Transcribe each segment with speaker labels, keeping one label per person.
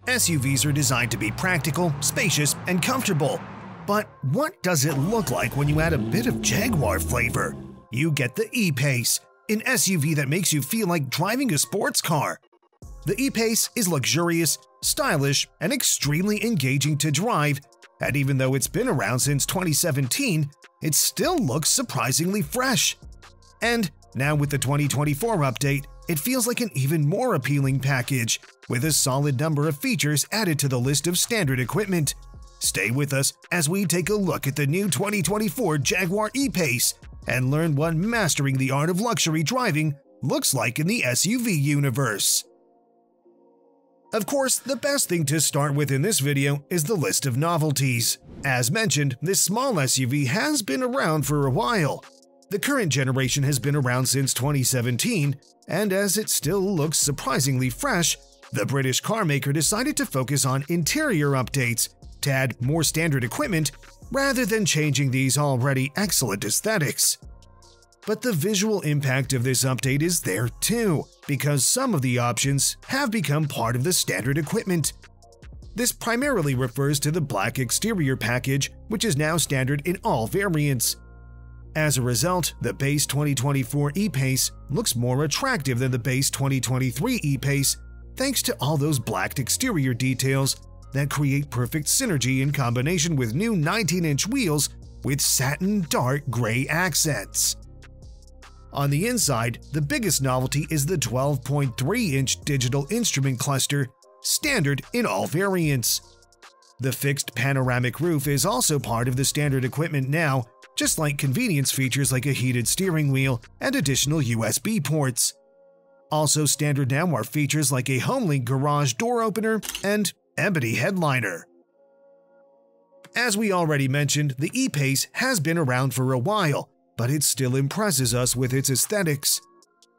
Speaker 1: SUVs are designed to be practical, spacious, and comfortable. But what does it look like when you add a bit of Jaguar flavor? You get the epace, an SUV that makes you feel like driving a sports car. The epace is luxurious, stylish, and extremely engaging to drive, and even though it's been around since 2017, it still looks surprisingly fresh. And now with the 2024 update, it feels like an even more appealing package, with a solid number of features added to the list of standard equipment. Stay with us as we take a look at the new 2024 Jaguar epace and learn what mastering the art of luxury driving looks like in the SUV universe. Of course, the best thing to start with in this video is the list of novelties. As mentioned, this small SUV has been around for a while. The current generation has been around since 2017, and as it still looks surprisingly fresh, the British carmaker decided to focus on interior updates to add more standard equipment rather than changing these already excellent aesthetics. But the visual impact of this update is there too, because some of the options have become part of the standard equipment. This primarily refers to the black exterior package, which is now standard in all variants. As a result, the base 2024 epace looks more attractive than the base 2023 epace thanks to all those blacked exterior details that create perfect synergy in combination with new 19-inch wheels with satin dark gray accents. On the inside, the biggest novelty is the 12.3-inch digital instrument cluster, standard in all variants. The fixed panoramic roof is also part of the standard equipment now, just like convenience features like a heated steering wheel and additional USB ports. Also standard now are features like a HomeLink garage door opener and ebony headliner. As we already mentioned, the epace has been around for a while, but it still impresses us with its aesthetics.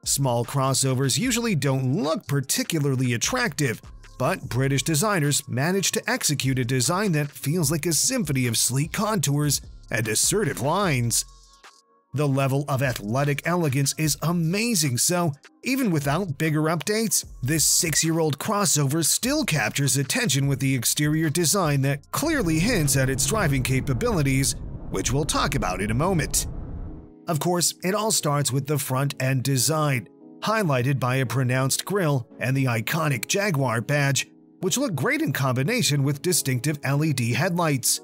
Speaker 1: Small crossovers usually don't look particularly attractive, but British designers managed to execute a design that feels like a symphony of sleek contours and assertive lines. The level of athletic elegance is amazing, so even without bigger updates, this 6-year-old crossover still captures attention with the exterior design that clearly hints at its driving capabilities, which we'll talk about in a moment. Of course, it all starts with the front end design, highlighted by a pronounced grille and the iconic Jaguar badge, which look great in combination with distinctive LED headlights.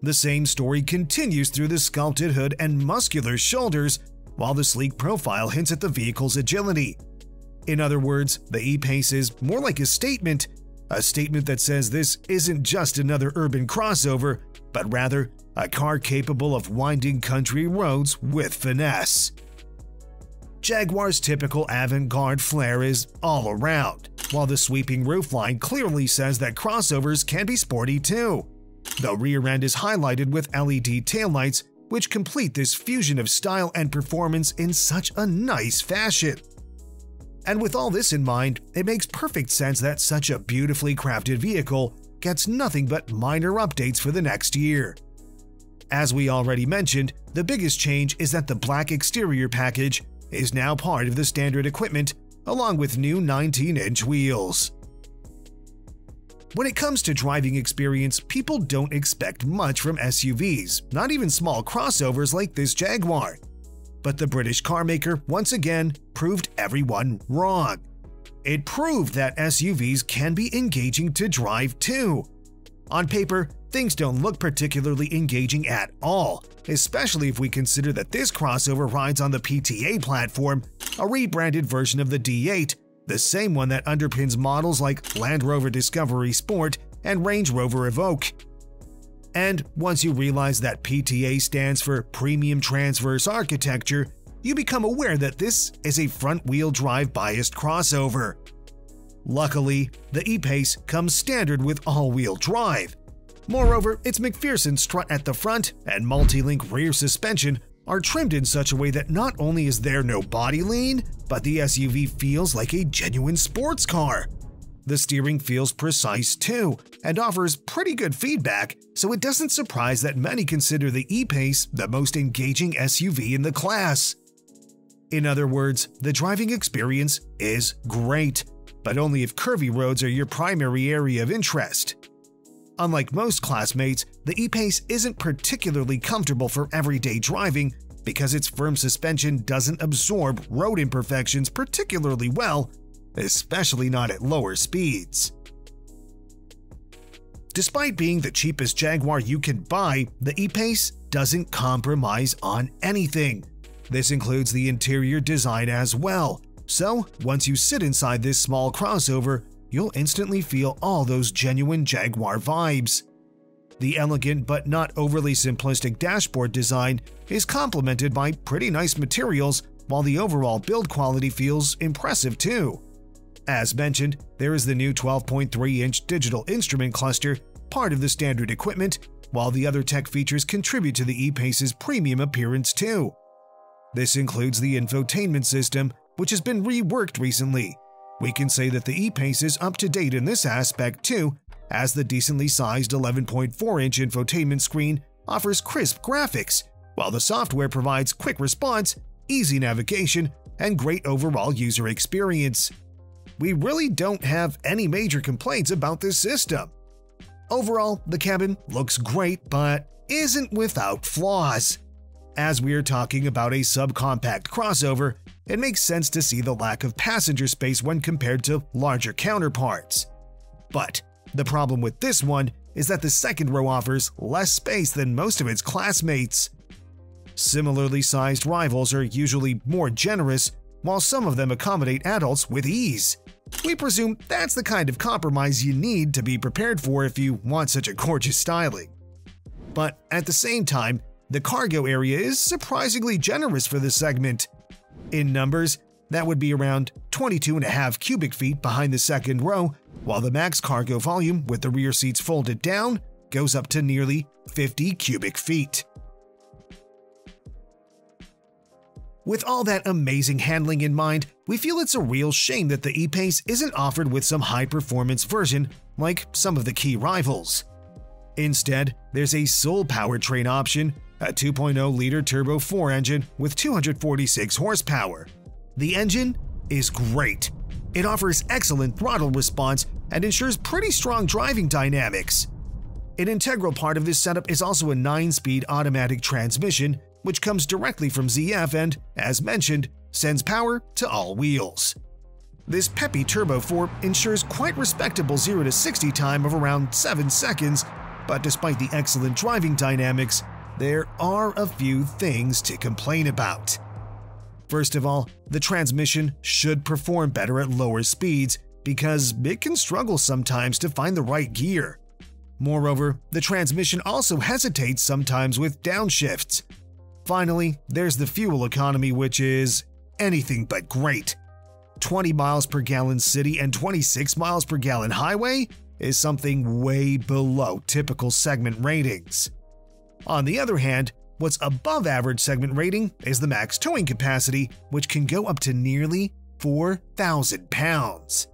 Speaker 1: The same story continues through the sculpted hood and muscular shoulders, while the sleek profile hints at the vehicle's agility. In other words, the epace is more like a statement that says this isn't just another urban crossover, but rather a car capable of winding country roads with finesse. Jaguar's typical avant-garde flair is all around, while the sweeping roofline clearly says that crossovers can be sporty too. The rear end is highlighted with LED taillights, which complete this fusion of style and performance in such a nice fashion. And with all this in mind, it makes perfect sense that such a beautifully crafted vehicle gets nothing but minor updates for the next year. As we already mentioned, the biggest change is that the black exterior package is now part of the standard equipment, along with new 19-inch wheels. When it comes to driving experience, people don't expect much from SUVs, not even small crossovers like this Jaguar. But the British carmaker once again proved everyone wrong. It proved that SUVs can be engaging to drive too. On paper, things don't look particularly engaging at all, especially if we consider that this crossover rides on the PTA platform, a rebranded version of the D8, the same one that underpins models like Land Rover Discovery Sport and Range Rover Evoque. And once you realize that PTA stands for Premium Transverse Architecture, you become aware that this is a front-wheel drive biased crossover. Luckily, the epace comes standard with all-wheel drive. Moreover, its McPherson strut at the front and multi-link rear suspension are trimmed in such a way that not only is there no body lean, but the SUV feels like a genuine sports car. The steering feels precise too, and offers pretty good feedback, so it doesn't surprise that many consider the epace the most engaging SUV in the class. In other words, the driving experience is great, but only if curvy roads are your primary area of interest. Unlike most classmates, the epace isn't particularly comfortable for everyday driving because its firm suspension doesn't absorb road imperfections particularly well, especially not at lower speeds. Despite being the cheapest Jaguar you can buy, the epace doesn't compromise on anything. This includes the interior design as well, so once you sit inside this small crossover, you'll instantly feel all those genuine Jaguar vibes. The elegant but not overly simplistic dashboard design is complemented by pretty nice materials, while the overall build quality feels impressive too. As mentioned, there is the new 12.3-inch digital instrument cluster, part of the standard equipment, while the other tech features contribute to the epace's premium appearance too. This includes the infotainment system, which has been reworked recently. We can say that the epace is up to date in this aspect too, as the decently sized 11.4-inch infotainment screen offers crisp graphics, while the software provides quick response, easy navigation, and great overall user experience. We really don't have any major complaints about this system. Overall, the cabin looks great but isn't without flaws. As we are talking about a subcompact crossover, it makes sense to see the lack of passenger space when compared to larger counterparts. But the problem with this one is that the second row offers less space than most of its classmates. Similarly sized rivals are usually more generous, while some of them accommodate adults with ease. We presume that's the kind of compromise you need to be prepared for if you want such a gorgeous styling. But at the same time, the cargo area is surprisingly generous for this segment. In numbers, that would be around 22.5 cubic feet behind the second row, while the max cargo volume with the rear seats folded down goes up to nearly 50 cubic feet. With all that amazing handling in mind, we feel it's a real shame that the epace isn't offered with some high-performance version like some of the key rivals. Instead, there's a sole powertrain option, a 2.0-liter turbo 4 engine with 246 horsepower. The engine is great. It offers excellent throttle response and ensures pretty strong driving dynamics. An integral part of this setup is also a 9-speed automatic transmission, which comes directly from ZF and, as mentioned, sends power to all wheels. This peppy Turbo 4 ensures quite respectable 0 to 60 time of around 7 seconds, but despite the excellent driving dynamics, there are a few things to complain about. First of all, the transmission should perform better at lower speeds because it can struggle sometimes to find the right gear. Moreover, the transmission also hesitates sometimes with downshifts. Finally, there's the fuel economy, which is anything but great. 20 miles per gallon city and 26 miles per gallon highway is something way below typical segment ratings. On the other hand, what's above average segment rating is the max towing capacity, which can go up to nearly 4,000 pounds.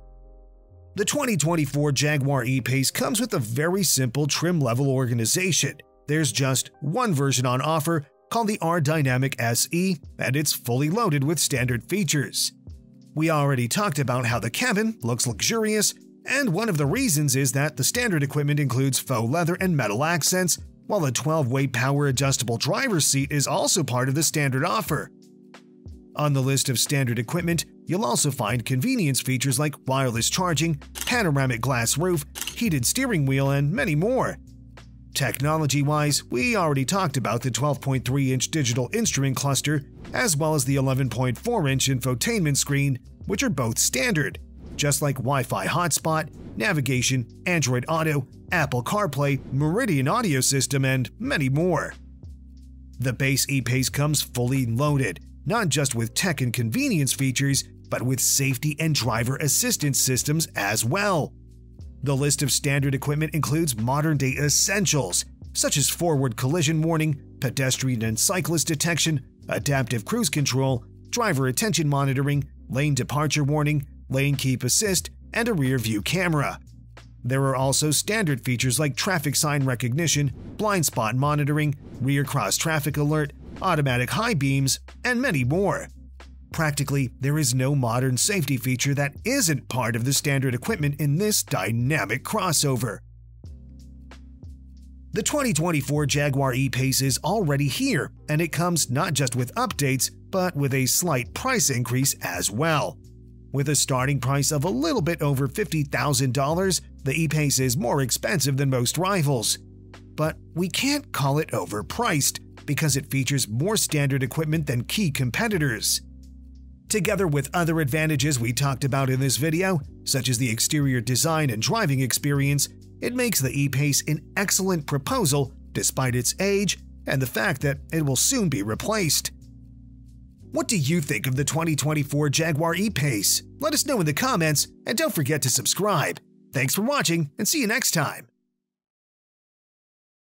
Speaker 1: The 2024 Jaguar E-Pace comes with a very simple trim level organization. There's just one version on offer, called the R-Dynamic SE, and it's fully loaded with standard features. We already talked about how the cabin looks luxurious, and one of the reasons is that the standard equipment includes faux leather and metal accents, while a 12-way power-adjustable driver's seat is also part of the standard offer. On the list of standard equipment, you'll also find convenience features like wireless charging, panoramic glass roof, heated steering wheel, and many more. Technology-wise, we already talked about the 12.3-inch digital instrument cluster, as well as the 11.4-inch infotainment screen, which are both standard, just like Wi-Fi hotspot, navigation, Android Auto, Apple CarPlay, Meridian audio system, and many more. The base E-Pace comes fully loaded, not just with tech and convenience features, but with safety and driver assistance systems as well. The list of standard equipment includes modern-day essentials, such as forward collision warning, pedestrian and cyclist detection, adaptive cruise control, driver attention monitoring, lane departure warning, lane keep assist, and a rear-view camera. There are also standard features like traffic sign recognition, blind spot monitoring, rear cross traffic alert, automatic high beams, and many more. Practically, there is no modern safety feature that isn't part of the standard equipment in this dynamic crossover. The 2024 Jaguar E-Pace is already here, and it comes not just with updates, but with a slight price increase as well. With a starting price of a little bit over $50,000, the E-Pace is more expensive than most rivals. But we can't call it overpriced because it features more standard equipment than key competitors. Together with other advantages we talked about in this video, such as the exterior design and driving experience, it makes the E-Pace an excellent proposal despite its age and the fact that it will soon be replaced. What do you think of the 2024 Jaguar E-Pace? Let us know in the comments, and don't forget to subscribe. Thanks for watching, and see you next time.